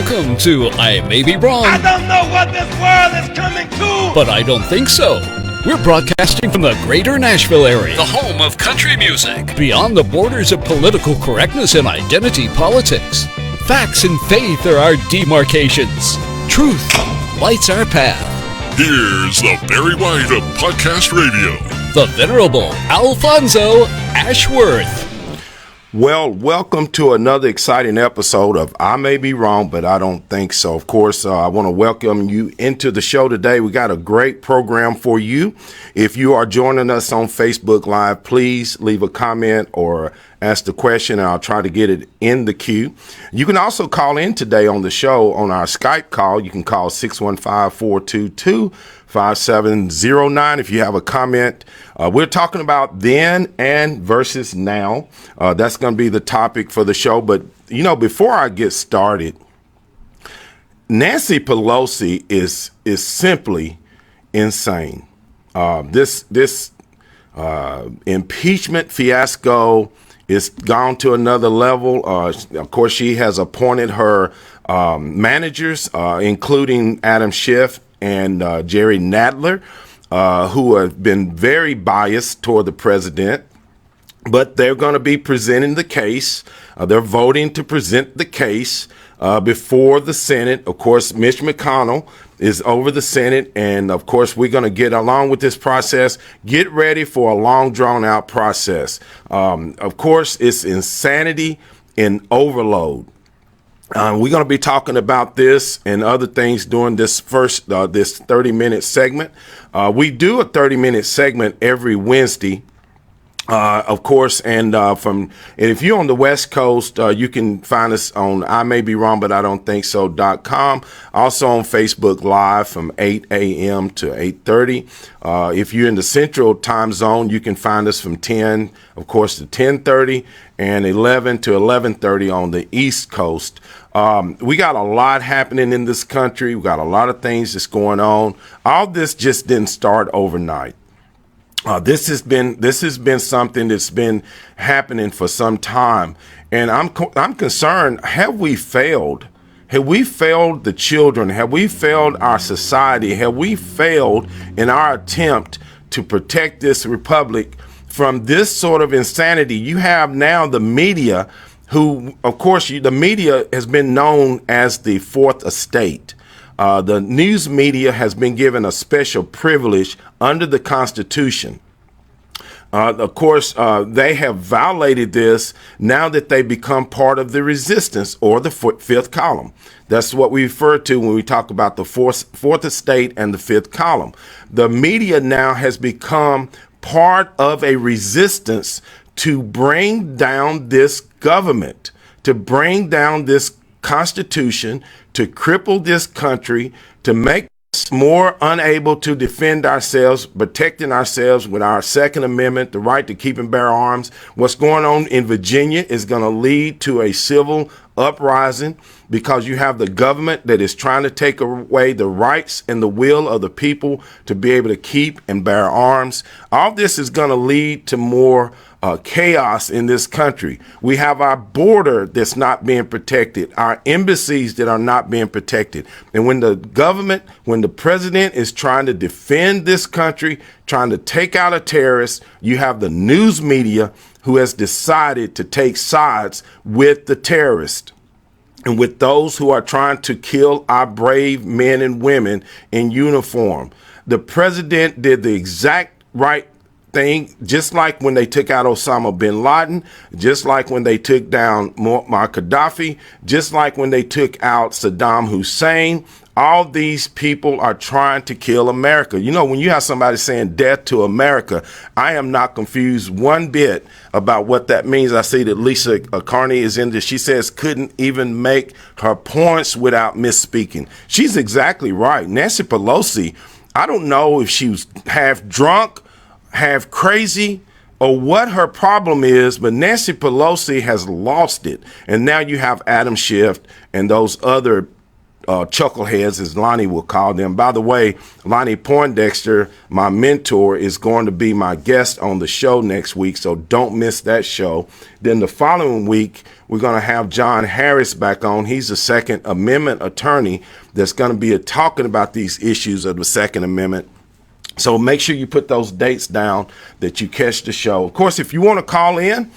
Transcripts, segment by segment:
Welcome to I May Be Wrong. I don't know what this world is coming to, but I don't think so. We're broadcasting from the greater Nashville area, the home of country music, beyond the borders of political correctness and identity politics. Facts and faith are our demarcations. Truth lights our path. Here's the Barry White of Podcast Radio, the venerable Alphonso Ashworth. Well, welcome to another exciting episode of I May Be Wrong, but I Don't Think So. Of course, I want to welcome you into the show today. We got a great program for you. If you are joining us on Facebook Live, please leave a comment or ask the question, and I'll try to get it in the queue. You can also call in today on the show on our Skype call. You can call 615-422-5709 if you have a comment. We're talking about then and versus now. That's going to be the topic for the show. But, you know, before I get started, Nancy Pelosi is simply insane. This impeachment fiasco is gone to another level. Of course, she has appointed her managers, including Adam Schiff and Jerry Nadler, who have been very biased toward the president. But they're going to be presenting the case. They're voting to present the case before the Senate. Of course, Mitch McConnell is over the Senate. And, of course, we're going to get along with this process. Get ready for a long, drawn-out process. Of course, it's insanity and overload. We're going to be talking about this and other things during this first, this 30-minute segment. We do a 30-minute segment every Wednesday. Of course, and if you're on the West Coast, you can find us on I May Be Wrong, but I Don't Think So.com. Also on Facebook Live from 8 a.m. to 8:30. If you're in the Central Time Zone, you can find us from 10, of course, to 10:30 and 11 to 11:30 on the East Coast. We got a lot happening in this country. We got a lot of things that's going on. All this just didn't start overnight. This has been something that's been happening for some time, and I'm concerned. Have we failed? Have we failed the children? Have we failed our society? Have we failed in our attempt to protect this republic from this sort of insanity? You have now the media, who, of course, the media has been known as the fourth estate. The news media has been given a special privilege under the Constitution. Of course, they have violated this now that they become part of the resistance or the fifth column. That's what we refer to when we talk about the fourth estate and the fifth column. The media now has become part of a resistance to bring down this government, to bring down this Constitution, to cripple this country, to make us more unable to defend ourselves, protecting ourselves with our Second Amendment, the right to keep and bear arms. What's going on in Virginia is going to lead to a civil uprising because you have the government that is trying to take away the rights and the will of the people to be able to keep and bear arms. All this is going to lead to more chaos in this country. We have our border that's not being protected, our embassies that are not being protected. And when the government, when the president is trying to defend this country, trying to take out a terrorist, you have the news media who has decided to take sides with the terrorist and with those who are trying to kill our brave men and women in uniform. The president did the exact right thing, just like when they took out Osama bin Laden, just like when they took down Muammar Gaddafi, just like when they took out Saddam Hussein. All these people are trying to kill America. You know, when you have somebody saying death to America, I am not confused one bit about what that means. I see that Lisa Carney is in this. She says couldn't even make her points without misspeaking. She's exactly right. Nancy Pelosi, I don't know if she was half drunk, half crazy, or what her problem is, but Nancy Pelosi has lost it. And now you have Adam Schiff and those other chuckleheads, as Lonnie will call them. By the way, Lonnie Poindexter, my mentor, is going to be my guest on the show next week, so don't miss that show. Then the following week, we're going to have John Harris back on. He's a Second Amendment attorney that's going to be talking about these issues of the Second Amendment. So make sure you put those dates down that you catch the show. Of course, if you want to call in,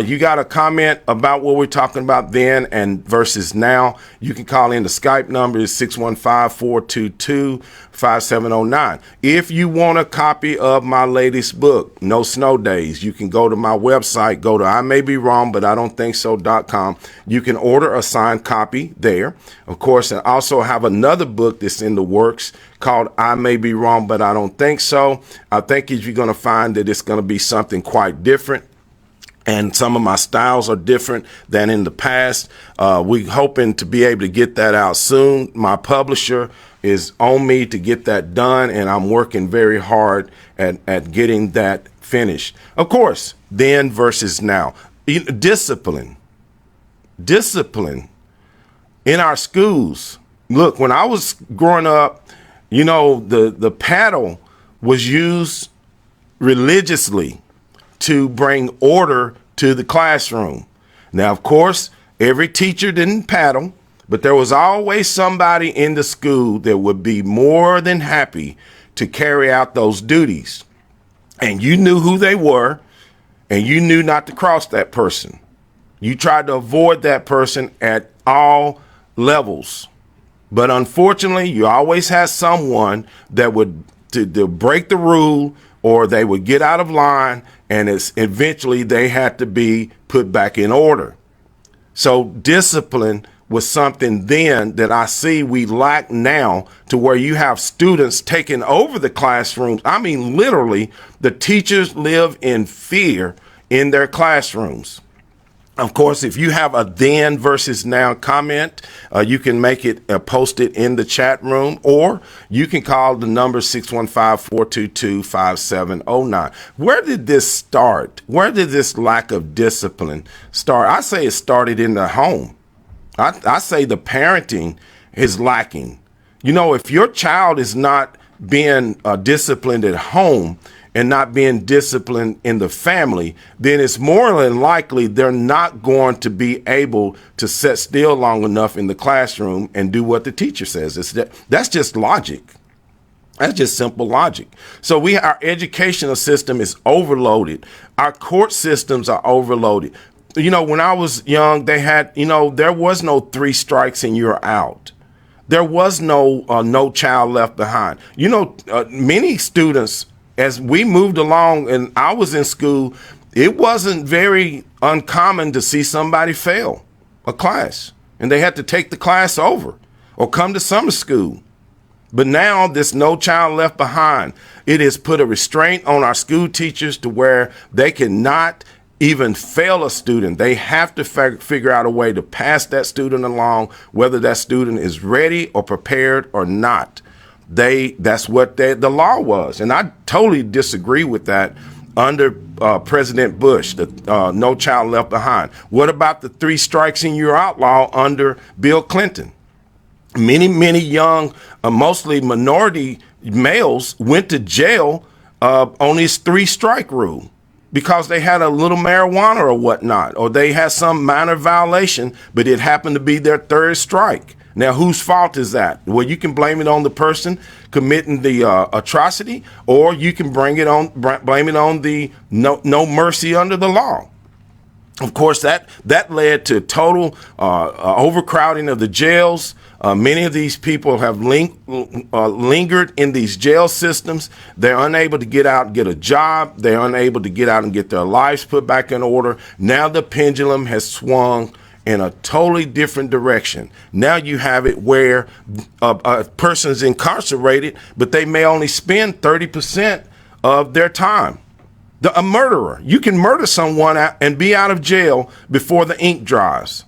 you got a comment about what we're talking about then and versus now, you can call in. The Skype number is 615-422-5709. If you want a copy of my latest book, No Snow Days, you can go to my website, go to I may be wrong, but I don't think so.com. You can order a signed copy there. Of course, I also have another book that's in the works called I May Be Wrong, but I Don't Think So. I think you're going to find that it's going to be something quite different. And some of my styles are different than in the past. We're hoping to be able to get that out soon. My publisher is on me to get that done, and I'm working very hard at getting that finished. Of course, then versus now. Discipline in our schools. Look, when I was growing up, the paddle was used religiously to bring order to the classroom. Now, of course, every teacher didn't paddle, but there was always somebody in the school that would be more than happy to carry out those duties. And you knew who they were, and you knew not to cross that person. You tried to avoid that person at all levels. But unfortunately, you always had someone that would to break the rule, or they would get out of line, and eventually they had to be put back in order. So discipline was something then that I see we lack now, to where you have students taking over the classrooms. I mean, literally, the teachers live in fear in their classrooms. Of course, if you have a then versus now comment, you can make it post it in the chat room, or you can call the number 615-422-5709. Where did this start? Where did this lack of discipline start? I say it started in the home. I say the parenting is lacking. If your child is not being disciplined at home and not being disciplined in the family, then it's more than likely they're not going to be able to sit still long enough in the classroom and do what the teacher says. That's just logic. That's just simple logic. So our educational system is overloaded. Our court systems are overloaded. When I was young, they had, there was no 3 strikes and you're out. There was no child left behind. Many students, as we moved along and I was in school, it wasn't very uncommon to see somebody fail a class and they had to take the class over or come to summer school. But now this No Child Left Behind, it has put a restraint on our school teachers to where they cannot even fail a student. They have to figure out a way to pass that student along, whether that student is ready or prepared or not. That's what the law was. And I totally disagree with that under President Bush, the No Child Left Behind. What about the 3 strikes and you're outlaw under Bill Clinton? Many young, mostly minority males went to jail on this 3-strike rule because they had a little marijuana or whatnot, or they had some minor violation, but it happened to be their 3rd strike. Now, whose fault is that? Well, you can blame it on the person committing the atrocity, or you can blame it on the no mercy under the law. Of course, that led to total overcrowding of the jails. Many of these people have lingered in these jail systems. They're unable to get out and get a job. They're unable to get out and get their lives put back in order. Now the pendulum has swung in a totally different direction. Now you have it where a person's incarcerated, but they may only spend 30% of their time. A murderer, you can murder someone and be out of jail before the ink dries.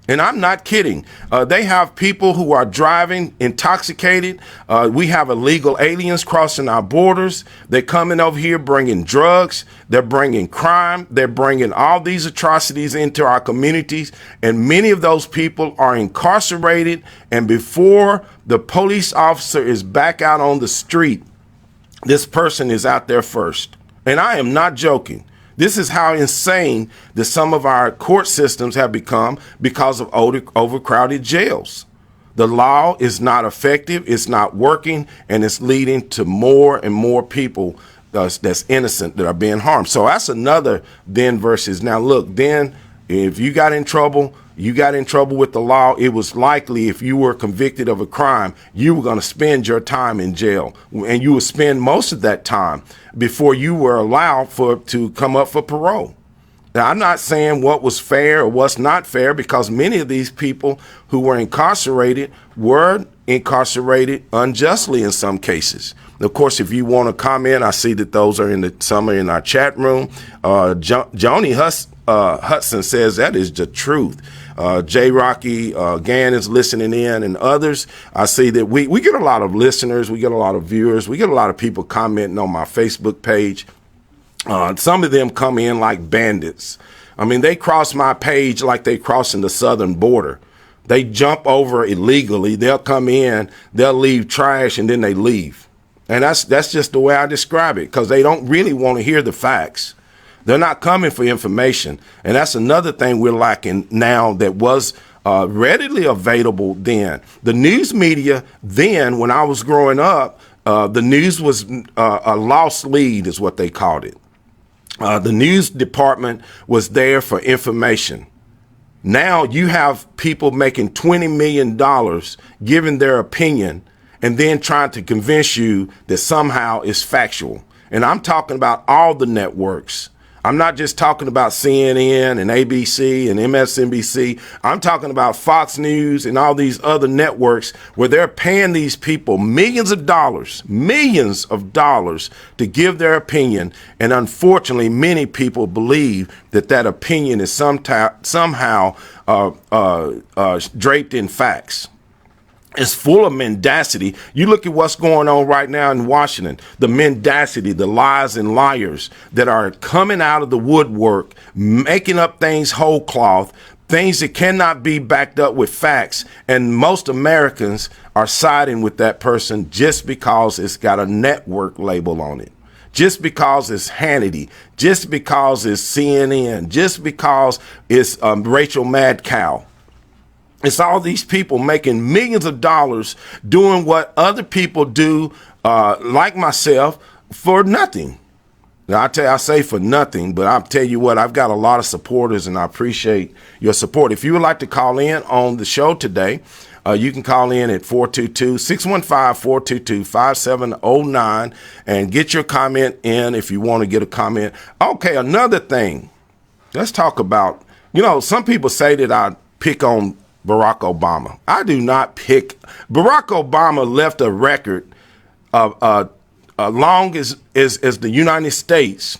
And I'm not kidding. They have people who are driving intoxicated. We have illegal aliens crossing our borders. They're coming over here bringing drugs. They're bringing crime. They're bringing all these atrocities into our communities. And many of those people are incarcerated. And before the police officer is back out on the street, this person is out there first. And I am not joking. This is how insane that some of our court systems have become because of overcrowded jails. The law is not effective, it's not working, and it's leading to more and more people that's innocent that are being harmed. So that's another then versus now. Look, then if you got in trouble with the law, it was likely if you were convicted of a crime, you were going to spend your time in jail. And you would spend most of that time before you were allowed to come up for parole. Now, I'm not saying what was fair or what's not fair, because many of these people who were incarcerated unjustly in some cases. Of course, if you want to comment, I see that those are some are in our chat room. Joni Hudson says that is the truth. J. Rocky Gann is listening in, and others. I see that we get a lot of listeners, we get a lot of viewers, we get a lot of people commenting on my Facebook page. Some of them come in like bandits. I mean, they cross my page like they crossing the southern border. They jump over illegally. They'll come in, they'll leave trash, and then they leave. And that's just the way I describe it, because they don't really want to hear the facts. They're not coming for information. And that's another thing we're lacking now that was readily available then. The news media then, when I was growing up, the news was a lost lead is what they called it. The news department was there for information. Now you have people making $20 million giving their opinion and then trying to convince you that somehow it's factual. And I'm talking about all the networks. I'm not just talking about CNN and ABC and MSNBC. I'm talking about Fox News and all these other networks where they're paying these people millions of dollars to give their opinion. And unfortunately, many people believe that opinion is somehow draped in facts. It's full of mendacity. You look at what's going on right now in Washington, the mendacity, the lies and liars that are coming out of the woodwork, making up things whole cloth, things that cannot be backed up with facts. And most Americans are siding with that person just because it's got a network label on it. Just because it's Hannity, just because it's CNN, just because it's Rachel Madcow. It's all these people making millions of dollars doing what other people do, like myself, for nothing. Now, I say for nothing, but I'll tell you what, I've got a lot of supporters, and I appreciate your support. If you would like to call in on the show today, you can call in at 422-615-422-5709 and get your comment in if you want to get a comment. Okay, another thing. Let's talk about, some people say that I pick on Barack Obama. I do not pick. Barack Obama left a record of long as the United States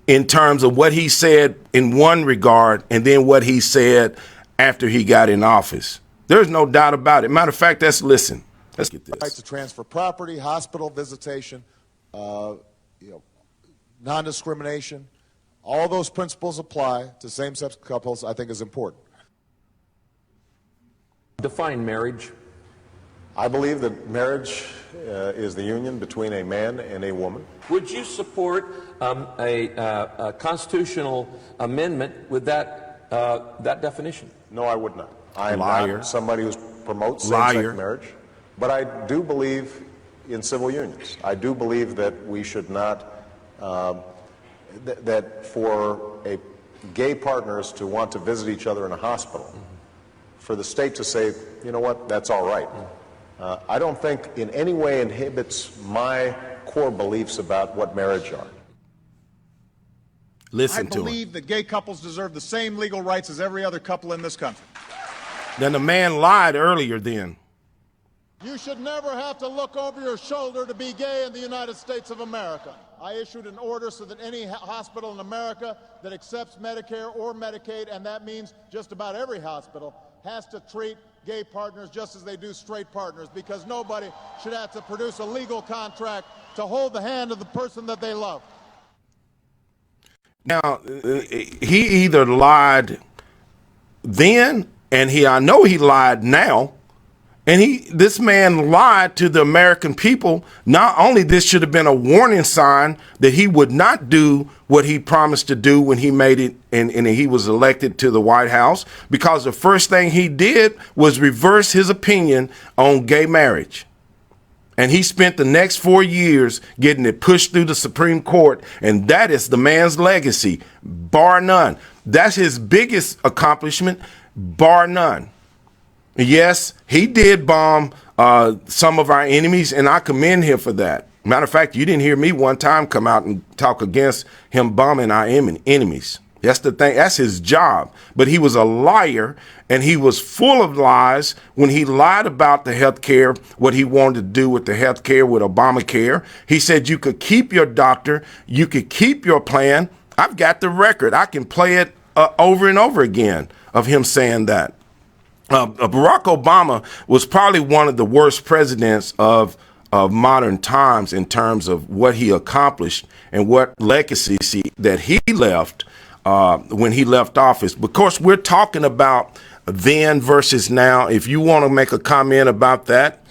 in terms of what he said in one regard and then what he said after he got in office. There's no doubt about it. Matter of fact, let's listen. Let's get this. Right to transfer property, hospital visitation, non-discrimination. All those principles apply to same-sex couples, I think is important. Define marriage. I believe that marriage is the union between a man and a woman. Would you support a constitutional amendment with that definition? No, I would not. I am not somebody who promotes same-sex marriage, but I do believe in civil unions. I do believe that we should not, that for gay partners to want to visit each other in a hospital, for the state to say, you know what, that's all right. I don't think in any way inhibits my core beliefs about what marriage are. Listen to him. I believe that gay couples deserve the same legal rights as every other couple in this country. Then the man lied earlier then. You should never have to look over your shoulder to be gay in the United States of America. I issued an order so that any hospital in America that accepts Medicare or Medicaid, and that means just about every hospital, has to treat gay partners just as they do straight partners, because nobody should have to produce a legal contract to hold the hand of the person that they love. Now, he either lied then, and I know he lied now. And this man lied to the American people. Not only this should have been a warning sign that he would not do what he promised to do when he made it and he was elected to the White House, because the first thing he did was reverse his opinion on gay marriage. And he spent the next 4 years getting it pushed through the Supreme Court. And that is the man's legacy, bar none. That's his biggest accomplishment, bar none. Yes, he did bomb some of our enemies, and I commend him for that. Matter of fact, you didn't hear me one time come out and talk against him bombing our enemies. That's the thing. That's his job. But he was a liar, and he was full of lies when he lied about the health care, what he wanted to do with the health care, with Obamacare. He said you could keep your doctor, you could keep your plan. I've got the record. I can play it over and over again of him saying that. Barack Obama was probably one of the worst presidents of modern times in terms of what he accomplished and what legacy that he left when he left office. Of course, we're talking about then versus now. If you want to make a comment about that,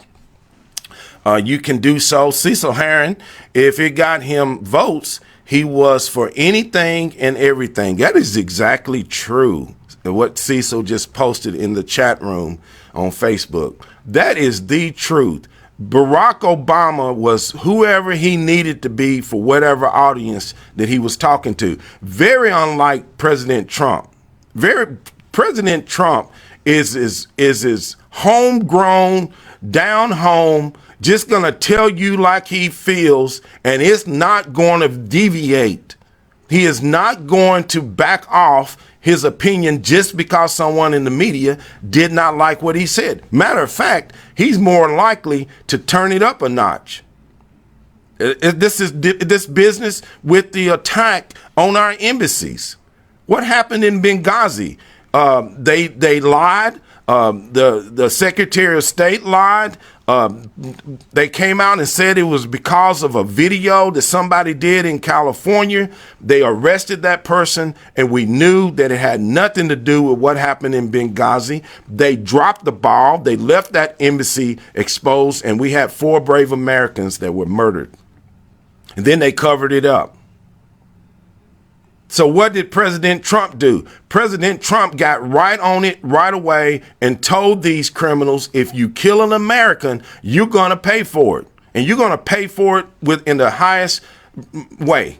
you can do so. Cecil Herron, if it got him votes, he was for anything and everything. That is exactly true. What Cecil just posted in the chat room on Facebook. That is the truth. Barack Obama was whoever he needed to be for whatever audience that he was talking to. Very unlike President Trump. President Trump is homegrown, down home, just going to tell you like he feels, and it's not going to deviate. He is not going to back off his opinion just because someone in the media did not like what he said. Matter of fact, he's more likely to turn it up a notch. This business with the attack on our embassies. What happened in Benghazi? They lied. The Secretary of State lied. They came out and said it was because of a video that somebody did in California. They arrested that person, and we knew that it had nothing to do with what happened in Benghazi. They dropped the ball. They left that embassy exposed, and we had 4 brave Americans that were murdered. And then they covered it up. So what did President Trump do? President Trump got right on it right away and told these criminals, if you kill an American, you're going to pay for it. And you're going to pay for it in the highest way.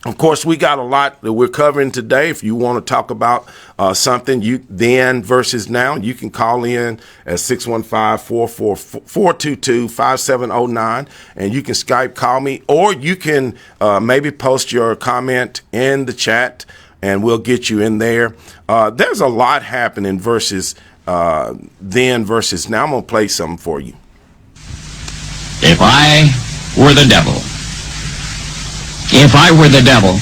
Of course, we got a lot that we're covering today. If you want to talk about something then versus now, you can call in at 615-422-5709, and you can Skype call me, or you can maybe post your comment in the chat, and we'll get you in there. There's a lot happening versus then versus now. I'm going to play something for you. If I were the devil, if I were the devil,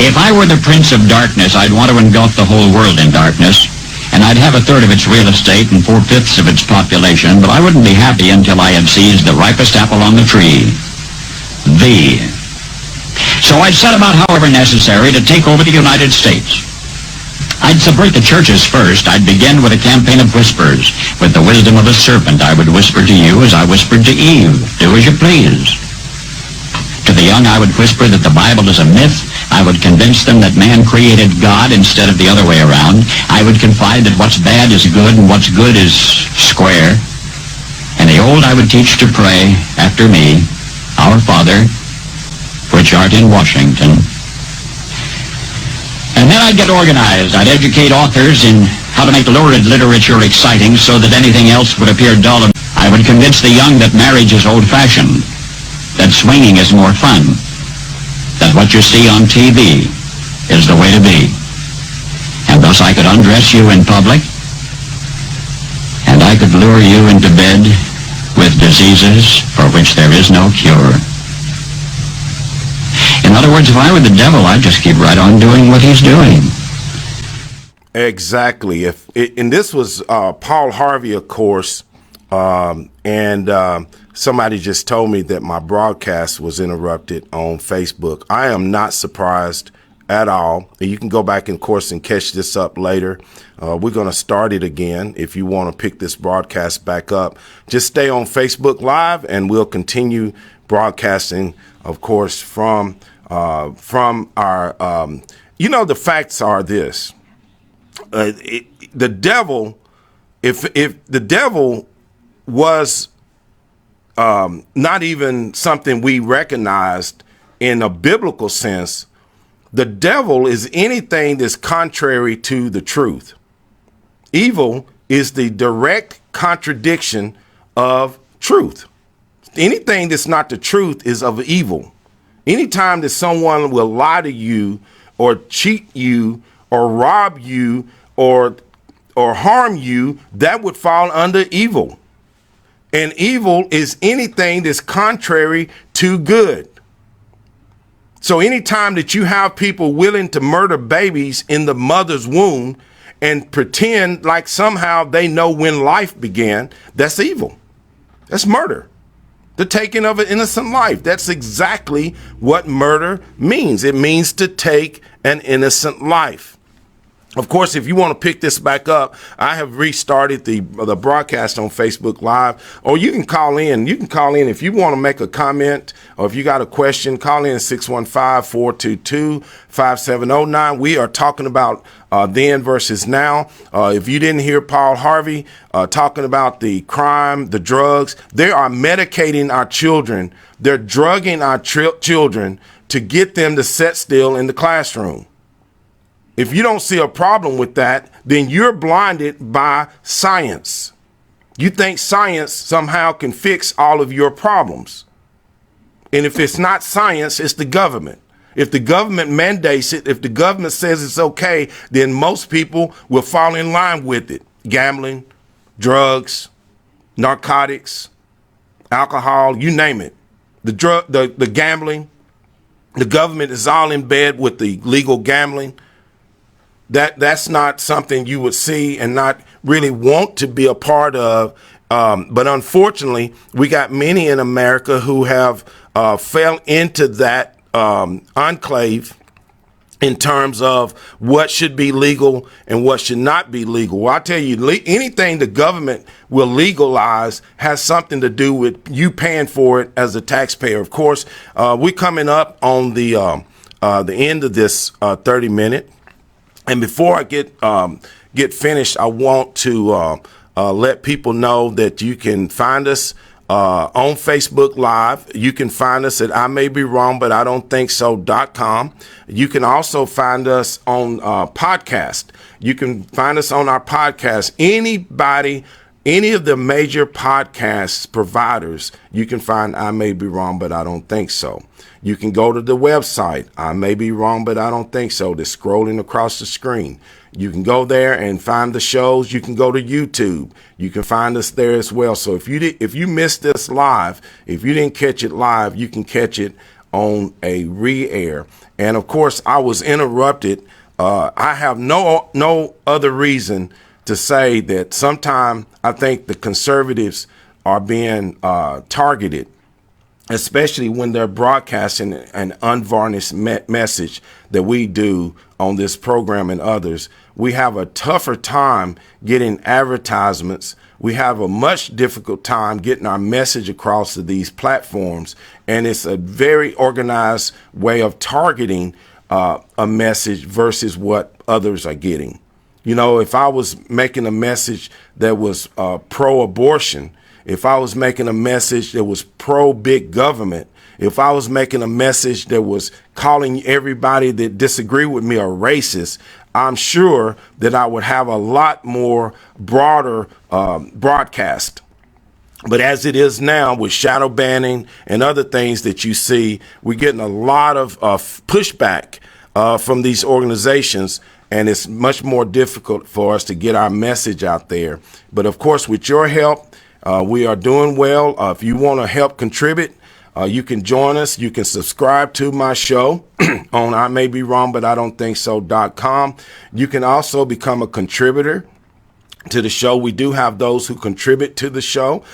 if I were the prince of darkness, I'd want to engulf the whole world in darkness, and I'd have 1/3 of its real estate and 4/5 of its population, but I wouldn't be happy until I had seized the ripest apple on the tree, thee. So I'd set about, however necessary, to take over the United States. I'd subvert the churches first. I'd begin with a campaign of whispers. With the wisdom of a serpent, I would whisper to you as I whispered to Eve, do as you please. To the young, I would whisper that the Bible is a myth. I would convince them that man created God instead of the other way around. I would confide that what's bad is good and what's good is square. And the old I would teach to pray after me, Our Father, which art in Washington. And then I'd get organized. I'd educate authors in how to make lurid literature exciting so that anything else would appear dull. I would convince the young that marriage is old-fashioned, that swinging is more fun, that what you see on TV is the way to be. And thus I could undress you in public, lure you into bed with diseases for which there is no cure. In other words, if I were the devil, I'd just keep right on doing what he's doing. Exactly. And this was Paul Harvey, of course, and somebody just told me that my broadcast was interrupted on Facebook. I am not surprised at all. You can go back, of course, and catch this up later. We're going to start it again. If you want to pick this broadcast back up, just stay on Facebook Live, and we'll continue broadcasting, of course, from our. The facts are this. The devil, if the devil was not even something we recognized in a biblical sense, the devil is anything that's contrary to the truth. Evil is the direct contradiction of truth. Anything that's not the truth is of evil. Anytime that someone will lie to you or cheat you or rob you or harm you, that would fall under evil. And evil is anything that's contrary to good. So anytime that you have people willing to murder babies in the mother's womb and pretend like somehow they know when life began, that's evil. That's murder. The taking of an innocent life. That's exactly what murder means. It means to take an innocent life. Of course, if you want to pick this back up, I have restarted the broadcast on Facebook Live, or you can call in. You can call in if you want to make a comment or if you got a question. Call in 615-422-5709. We are talking about then versus now. If you didn't hear Paul Harvey talking about the crime, the drugs, they are medicating our children. They're drugging our children to get them to sit still in the classroom. If you don't see a problem with that, then you're blinded by science. You think science somehow can fix all of your problems. And if it's not science, it's the government. If the government mandates it, if the government says it's okay, then most people will fall in line with it. Gambling, drugs, narcotics, alcohol, you name it. The gambling, the government is all in bed with the legal gambling. That's not something you would see and not really want to be a part of. But unfortunately, we got many in America who have fell into that enclave in terms of what should be legal and what should not be legal. Well, I tell you, anything the government will legalize has something to do with you paying for it as a taxpayer. Of course, we're coming up on the end of this 30-minute. And before I get finished, I want to let people know that you can find us on Facebook Live. You can find us at I may be wrong, but I don't think so.com. You can also find us on podcast. You can find us on our podcast. Any of the major podcast providers, you can find I may be wrong, but I don't think so. You can go to the website, I may be wrong, but I don't think so. That's scrolling across the screen. You can go there and find the shows. You can go to YouTube. You can find us there as well. So if you missed this live, if you didn't catch it live, you can catch it on a re-air. And of course, I was interrupted. I have no other reason to say that sometime I think the conservatives are being targeted, especially when they're broadcasting an unvarnished message that we do on this program and others. We have a tougher time getting advertisements. We have a much difficult time getting our message across to these platforms. And it's a very organized way of targeting a message versus what others are getting. You know, if I was making a message that was pro-abortion, if I was making a message that was pro-big government, if I was making a message that was calling everybody that disagree with me a racist, I'm sure that I would have a lot more broader broadcast. But as it is now with shadow banning and other things that you see, we're getting a lot of pushback from these organizations. and it's much more difficult for us to get our message out there. But of course, with your help, we are doing well. If you want to help contribute, you can join us. You can subscribe to my show on I May Be Wrong, but I Don't Think So.com. You can also become a contributor to the show. We do have those who contribute to the show.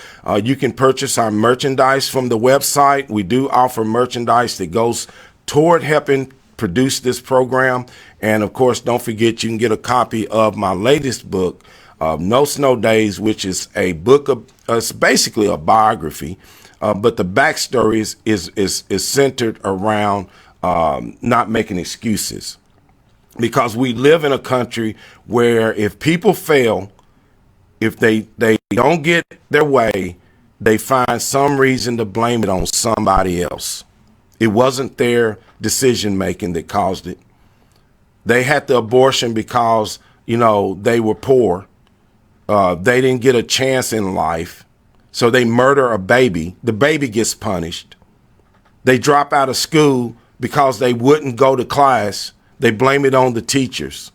You can purchase our merchandise from the website. We do offer merchandise that goes toward helping produce this program. And of course, don't forget, you can get a copy of my latest book, No Snow Days, which is a book of, it's basically a biography. But the backstory is centered around not making excuses, because we live in a country where if people fail, if they don't get their way, they find some reason to blame it on somebody else. It wasn't their decision making that caused it. They had the abortion because, they were poor. They didn't get a chance in life. So they murder a baby. The baby gets punished. They drop out of school because they wouldn't go to class. They blame it on the teachers.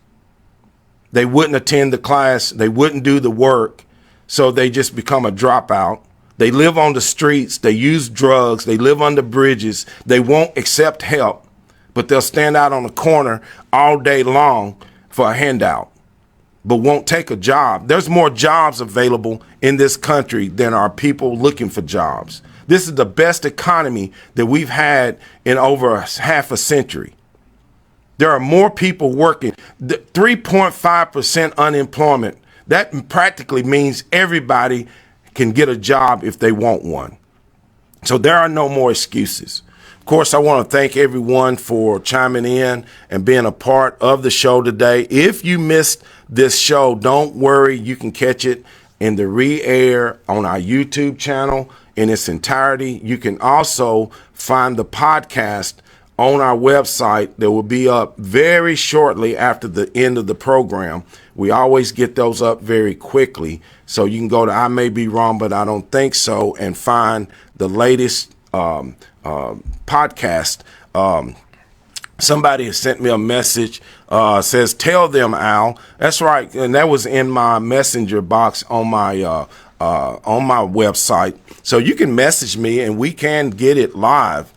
They wouldn't attend the class. They wouldn't do the work. So they just become a dropout. They live on the streets. They use drugs. They live under bridges. They won't accept help, but they'll stand out on the corner all day long for a handout, but won't take a job. There's more jobs available in this country than are people looking for jobs. This is the best economy that we've had in over half a century. There are more people working. 3.5% unemployment. That practically means everybody can get a job if they want one. So there are no more excuses. Of course, I want to thank everyone for chiming in and being a part of the show today. If you missed this show, don't worry. You can catch it in the re-air on our YouTube channel in its entirety. You can also find the podcast on our website that will be up very shortly after the end of the program. We always get those up very quickly. So you can go to I May Be Wrong, but I Don't Think So, and find the latest podcast. Somebody has sent me a message, says, tell them, Al. That's right. And that was in my messenger box on my website. So you can message me and we can get it live.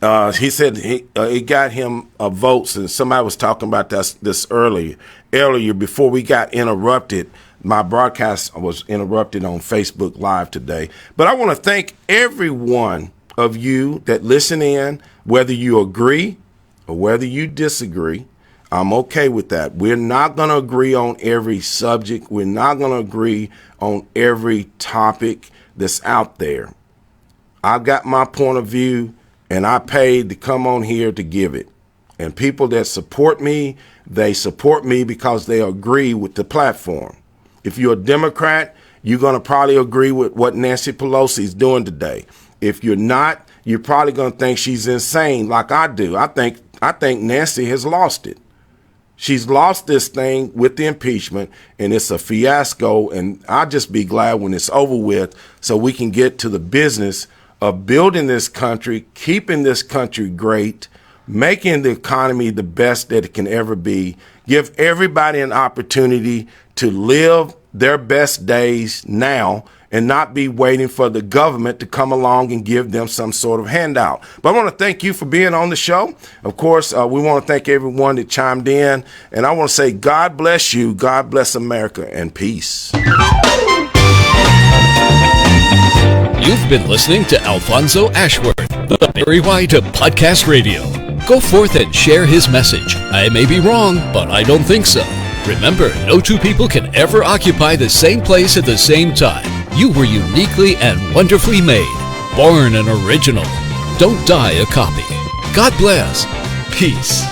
He said it got him votes, and somebody was talking about this earlier before we got interrupted. My broadcast was interrupted on Facebook Live today. But I want to thank every one of you that listen in, whether you agree or whether you disagree. I'm okay with that. We're not going to agree on every subject. We're not going to agree on every topic that's out there. I've got my point of view, and I paid to come on here to give it. And people that support me, they support me because they agree with the platform. If you're a Democrat, you're going to probably agree with what Nancy Pelosi is doing today. If you're not, you're probably going to think she's insane like I do. I think Nancy has lost it. She's lost this thing with the impeachment, and it's a fiasco, and I'll just be glad when it's over with so we can get to the business of building this country, keeping this country great, making the economy the best that it can ever be, give everybody an opportunity to live their best days now and not be waiting for the government to come along and give them some sort of handout. But I want to thank you for being on the show. Of course, we want to thank everyone that chimed in. And I want to say, God bless you, God bless America, and peace. You've been listening to Alphonso Ashworth, the Barry White of Podcast Radio. Go forth and share his message. I may be wrong, but I don't think so. Remember, no two people can ever occupy the same place at the same time. You were uniquely and wonderfully made. Born an original. Don't die a copy. God bless. Peace.